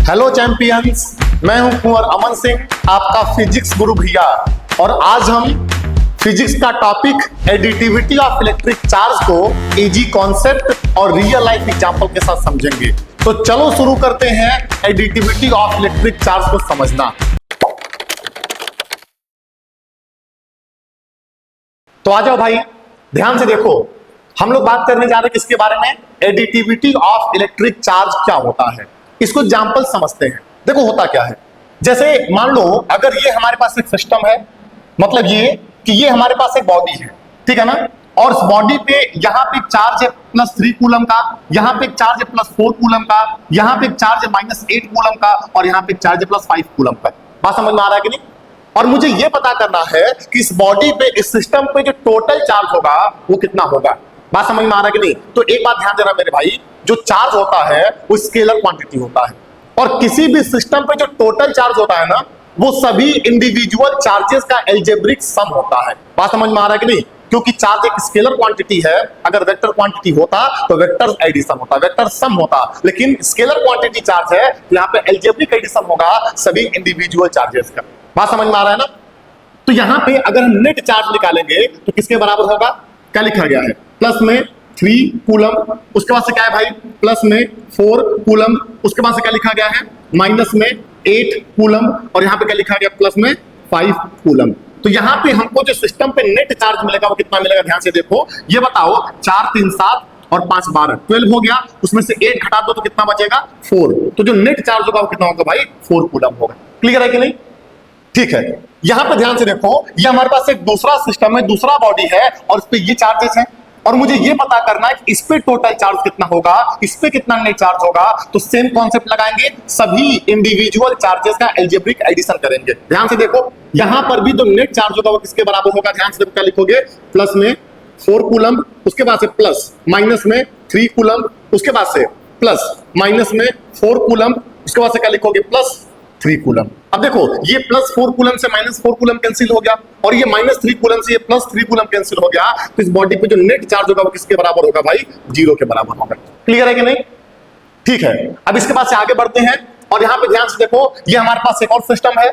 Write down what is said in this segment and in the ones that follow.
Hello champions, मैं हूं कुंवर अमन सिंह, आपका फिजिक्स गुरु भैया। और आज हम फिजिक्स का topic additivity of electric charge को इजी कॉन्सेप्ट और रियल लाइफ एग्जांपल के साथ समझेंगे। तो चलो शुरू करते हैं एडिटिविटी ऑफ इलेक्ट्रिक चार्ज को समझना। तो आ जाओ भाई, ध्यान से देखो, हम लोग बात करने जा रहे हैं किसके बारे में? एडिटिविटी ऑफ इलेक्ट्रिक चार्ज क्या होता है, इसको एग्जांपल समझते हैं। देखो होता क्या है, जैसे मान लो अगर ये हमारे पास एक सिस्टम है, मतलब ये कि ये हमारे पास एक बॉडी है, ठीक है ना, और इस बॉडी पे यहाँ पे चार्ज है +3 कूलम का, यहाँ पे चार्ज है +4 कूलम का, यहाँ पे चार्ज है -8 कूलम का, और यहाँ पे चार्ज है +5 कूलम का। बात समझ में आ रहा है कि नहीं? और मुझे ये पता करना है कि इस बॉडी पे, इस सिस्टम पे जो टोटल चार्ज होगा वो कितना होगा। बात समझ में आ रहा है कि नहीं? तो एक बात ध्यान देना मेरे भाई, जो चार्ज होता है वो स्केलर क्वांटिटी होता है, और किसी भी सिस्टम पे जो टोटल चार्ज होता है ना, वो सभी इंडिविजुअल चार्जेस का एल्जेब्रिक सम होता है। बात समझ में आ रहा है कि नहीं? क्योंकि चार्ज एक स्केलर क्वांटिटी है, अगर वेक्टर क्वांटिटी होता तो वेक्टर एडिशन होता, वेक्टर सम होता, लेकिन स्केलर क्वांटिटी चार्ज है, यहाँ पे एल्जेब्रिक एडिशन होगा सभी इंडिविजुअल चार्जेस का। बात समझ में आ रहा है ना? तो यहाँ पे अगर हम नेट चार्ज निकालेंगे तो किसके बराबर होगा? क्या लिखा गया है? प्लस में 3 कूलम, उसके बाद से क्या है भाई? प्लस में 4 कूलम, उसके बाद से क्या लिखा गया है? माइनस में 8 कूलम, और यहाँ पे क्या लिखा गया? प्लस में 5 कूलम। तो यहाँ पे हमको जो सिस्टम पे नेट चार्ज मिलेगा वो कितना मिलेगा? ध्यान से देखो, ये बताओ, 4 3 7 और 5 12 12 हो गया, उसमें से 8 घटा दो तो कितना बचेगा? 4। तो जो नेट चार्ज होगा वो कितना होगा भाई? 4 कूलम होगा। क्लियर है कि नहीं? ठीक है, यहां पे ध्यान से देखो, ये हमारे पास एक दूसरा सिस्टम है, दूसरा बॉडी है, और इस पे ये चार्जेस हैं, और मुझे ये पता करना है कि इस पे टोटल चार्ज कितना होगा, इस पे कितना नेट चार्ज होगा। तो सेम कॉन्सेप्ट लगाएंगे, सभी इंडिविजुअल चार्जेस का एल्जेब्रिक एडिशन करेंगे। ध्यान से देखो, यहां पर भी जो नेट चार्ज होगा वो किसके बराबर होगा? ध्यान से देखो, क्या लिखोगे? प्लस में 4 कूलम, उसके बाद से प्लस माइनस में 3 कूलम, उसके बाद से प्लस माइनस में 4 कूलम, उसके बाद से क्या लिखोगे? Plus 3 coulomb. अब देखो, ये +4 कूलम से -4 कूलम कैंसिल हो गया, और ये -3 कूलम से ये +3 कूलम कैंसिल हो गया। तो इस बॉडी पे जो नेट चार्ज होगा वो किसके बराबर होगा भाई? 0 के बराबर होगा। क्लियर है कि नहीं? ठीक है, अब इसके बाद से आगे बढ़ते हैं, और यहाँ पे ध्यान से देखो, ये हमारे पास एक और सिस्टम है,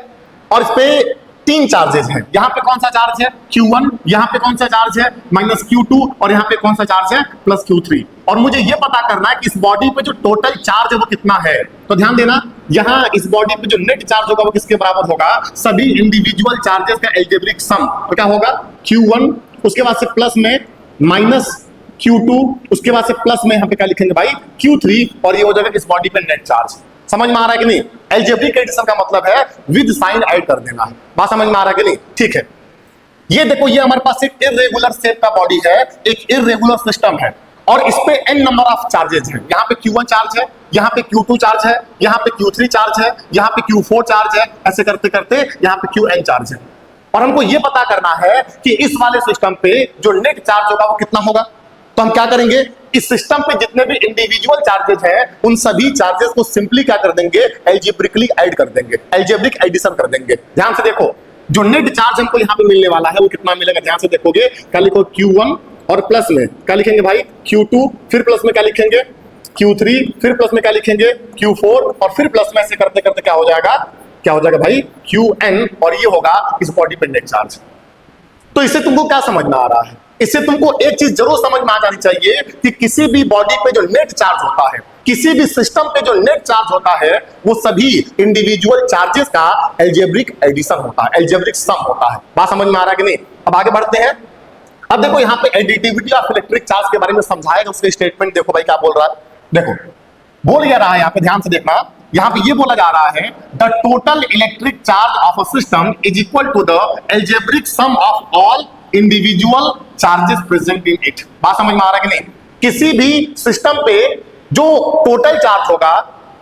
और इस पे 3 चार्जेस हैं। यहाँ पे कौन सा चार्ज है? Q1, यहाँ पे कौन सा चार्ज है? -Q2, और यहाँ पे कौन सा चार्ज है? +Q3। और मुझे ये पता करना है कि इस बॉडी पे जो टोटल चार्ज है वो कितना है। तो ध्यान देना, यहाँ इस बॉडी पे जो नेट चार्ज होगा वो किसके बराबर होगा? सभी इंडिविजुअल चार्जेस का एल्जेब्रिक सम। तो क्या होगा? Q1, उसके बाद से प्लस में -Q2, उसके बाद से प्लस में यहाँ पे क्या लिखेंगे भाई? Q3, और ये हो जाएगा इस बॉडी पे नेट चार्ज। समझ में आ रहा है कि नहीं? एल्जेब्रिक एडिशन का मतलब है विद साइन ऐड कर देना। बात समझ में आ रहा है कि नहीं? ठीक है, ये देखो, ये हमारे पास एक इर्रेगुलर शेप का बॉडी है, एक इर्रेगुलर सिस्टम है, और इस पे n नंबर ऑफ चार्जेस हैं। यहाँ पे Q1 चार्ज है, यहाँ पे Q2 चार्ज है, यहाँ पे Q3 चार्ज है, यहाँ पे Q4 चार्ज है, ऐसे करते करते यहाँ पे Qn चार्ज है। और हमको ये पता करना है कि इस वाले सिस्टम पे जो नेट चार्ज होगा वो कितना होगा। तो हम क्या करेंगे, इस सिस्टम पे जितने भी इंडिविजुअल चार्जेस हैं उन सभी चार्जेस को सिंपली क्या कर देंगे? एल्जेब्रिकली ऐड कर देंगे, एल्जेब्रिक एडिशन कर देंगे। ध्यान से देखो, जो नेट चार्ज हमको यहाँ पे मिलने वाला है वो कितना मिलेगा? ध्यान से देखोगे, क्या लिखो? Q1, और प्लस में क्या लिखेंगे भाई? Q2, फिर प्लस में क्या लिखेंगे? Q3, फिर प्लस में क्या लिखेंगे? Q4, और फिर प्लस में से करते करते क्या हो जाएगा? क्या हो जाएगा भाई? Qn, और ये होगा इस बॉडी पे नेट चार्ज। तो इससे तुमको क्या समझ में आ रहा है? इससे तुमको एक चीज जरूर समझ में आ जानी चाहिए कि किसी भी बॉडी पे जो नेट चार्ज होता है, किसी भी सिस्टम पे जो नेट चार्ज होता है, वो सभी इंडिविजुअल चार्जेस का एल्जेब्रिक एडिशन होता है, एल्जेब्रिक सम होता है। बात समझ में आ रहा है कि नहीं? अब आगे बढ़ते हैं। अब देखो, यहाँ पे एडिटिविटी ऑफ इलेक्ट्रिक चार्ज के बारे में समझाएगा, उसके स्टेटमेंट देखो भाई क्या बोल रहा है। देखो, बोल क्या रहा है यहाँ पे, ध्यान से देखना, यहाँ पे ये बोला जा रहा है, the total electric charge of a system is equal to the algebraic sum of all individual charges present in it. बात समझ में आ रहा है कि नहीं? किसी भी सिस्टम पे जो टोटल चार्ज होगा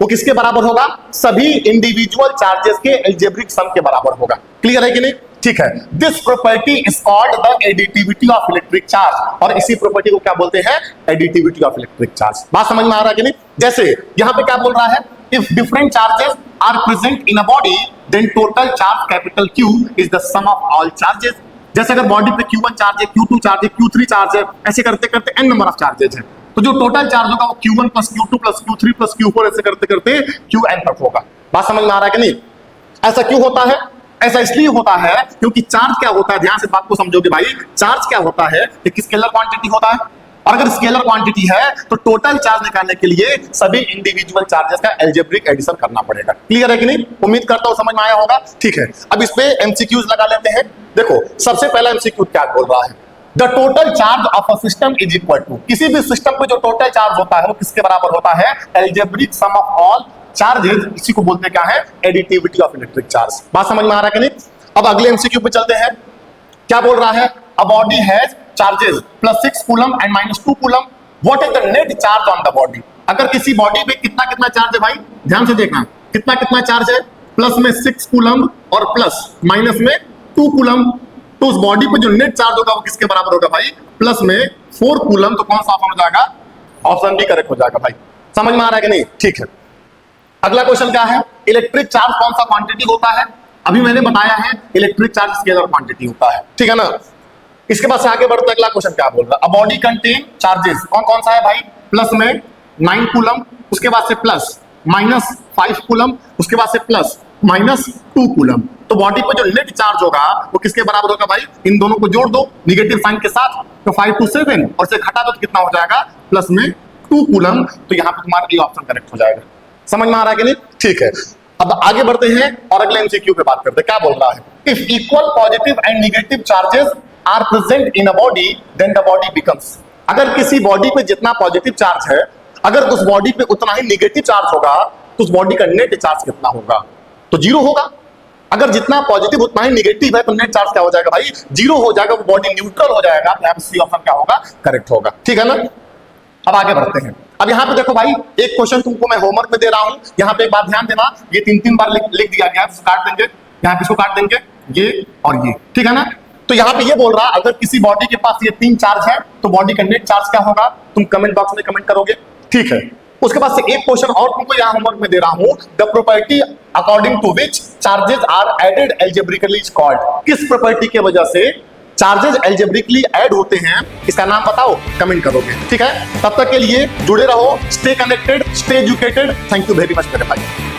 वो किसके बराबर होगा? सभी इंडिविजुअल चार्जेस के एल्जेब्रिक सम के बराबर होगा। क्लियर है कि नहीं? ठीक है, this property is called the additivity of electric charge, और इसी प्रॉपर्टी को क्या बोलते हैं? Additivity of electric charge. बात समझ में आ रहा है कि नहीं? जैसे यहाँ पे क्या बोल रहा है, if different charges are present in a body then total charge capital Q is the sum of all charges. जैसे अगर बॉडी पे Q1 चार्ज है, Q2 चार्ज है, Q3 चार्ज है, ऐसे करते करते n नंबर ऑफ चार्जेस है, तो जो टोटल चार्ज होगा वो Q1 plus Q2 plus Q3 plus Q4 ऐसे करते करते Qn तक होगा। बात समझ में आ रहा है कि नहीं? ऐसा क्यों होता है? ऐसा इसलिए होता है क्योंकि चार्ज क्या होता है, ध्यान से बात को समझोगे भाई, चार्ज क्या होता है, एक स्केलर क्वांटिटी होता है, और अगर स्केलर क्वांटिटी है तो टोटल चार्ज निकालने के लिए सभी इंडिविजुअल चार्जेस का अलजेब्रिक एडिशन करना पड़ेगा। क्लियर है कि नहीं? उम्मीद करता हूं समझ में आया होगा। ठीक है, अब इस पे एमसीक्यूज लगा लेते हैं। देखो सबसे पहला एमसीक्यू क्या बोल रहा है, the total charge of a system is equal to, किसी भी सिस्टम पे जो टोटल चार्ज होता है वो किसके बराबर होता है, algebraic sum of all charges, इसी को बोलते क्या है, एडिटिविटी ऑफ इलेक्ट्रिक चार्ज। बात समझ में आ रहा है कि नहीं? अब अगले एमसीक्यू पे चलते हैं। क्या बोल रहा है, a body has charges +6 coulomb and -2 coulomb, what is the net charge on the body. अगर किसी बॉडी पे कितना कितना चार्ज है भाई, ध्यान से देखना, कितना कितना चार्ज है, प्लस में 6 कूलम और प्लस माइनस में 2 कूलम, तो उस बॉडी पे जो नेट चार्ज होगा वो किसके बराबर होगा भाई, प्लस में 4 कूलम। तो कौन सा ऑप्शन हो जाएगा, ऑप्शन बी करेक्ट हो जाएगा भाई। समझ में आ रहा है कि नहीं? ठीक है, अगला क्वेश्चन क्या है, इलेक्ट्रिक चार्ज कौन सा क्वांटिटी होता है। अभी मैंने बताया है इलेक्ट्रिक चार्ज स्केलर क्वांटिटी होता है, ठीक है ना। इसके बाद से आगे बढ़ते अगला क्वेश्चन क्या बोल रहा है, अ बॉडी कंटेन चार्जेस, कौन कौन सा है भाई, प्लस में 9 कूलम, उसके बाद से प्लस -5 कूलम, उसके बाद से प्लस -2 कूलम। तो बॉडी पर जो नेट चार्ज होगा वो किसके बराबर होगा भाई, इन दोनों को जोड़ दो निगेटिव साइन के साथ, तो 5 to 7 और से घटा दो तो कितना हो जाएगा, प्लस में 2 कूलम। तो यहाँ पे तुम्हारा ये ऑप्शन करेक्ट हो जाएगा। समझ में आ रहा है कि नहीं? ठीक है, अब आगे बढ़ते हैं और अगले एमसीक्यू पे बात करते हैं। क्या बोल रहा है, if equal positive and negative charges are present in a body then the body becomes, अगर किसी बॉडी पे जितना पॉजिटिव चार्ज है, अगर उस बॉडी पे उतना ही नेगेटिव चार्ज होगा तो उस बॉडी का नेट चार्ज कितना होगा, तो 0 होगा। अगर जितना पॉजिटिव उतना ही नेगेटिव है तो नेट चार्ज क्या हो जाएगा भाई, 0 हो जाएगा, वो बॉडी न्यूट्रल हो जाएगा। यहाँ पे सी ऑप्शन क्या होगा, करेक्ट होगा। ठीक है ना, अब आगे बढ़ते हैं। अब यहाँ पे देखो भाई, एक क्वेश्चन तुमको मैं होमवर्क में दे रहा हूं, यहाँ पे एक बात ध्यान देना, ये 3-3 बार लिख दिया गया है, काट देंगे, यहाँ पे इसको काट देंगे, ये और ये, ठीक है ना। तो यहाँ पे ये बोल रहा, अगर किसी बॉडी के पास ये 3 चार्ज है तो बॉडी का नेट चार्ज क्या होगा, तुम कमेंट बॉक्स में कमेंट करोगे, ठीक है। उसके बाद से एक क्वेश्चन और तुमको यहाँ होमवर्क में दे रहा हूं, the property according to which charges are added algebraically is called, किस प्रॉपर्टी की वजह से चार्जेस एल्जेब्रिकली ऐड होते हैं, इसका नाम बताओ, कमेंट करोगे, ठीक है। तब तक के लिए जुड़े रहो, stay connected, stay educated. Thank you very much मेरे भाई।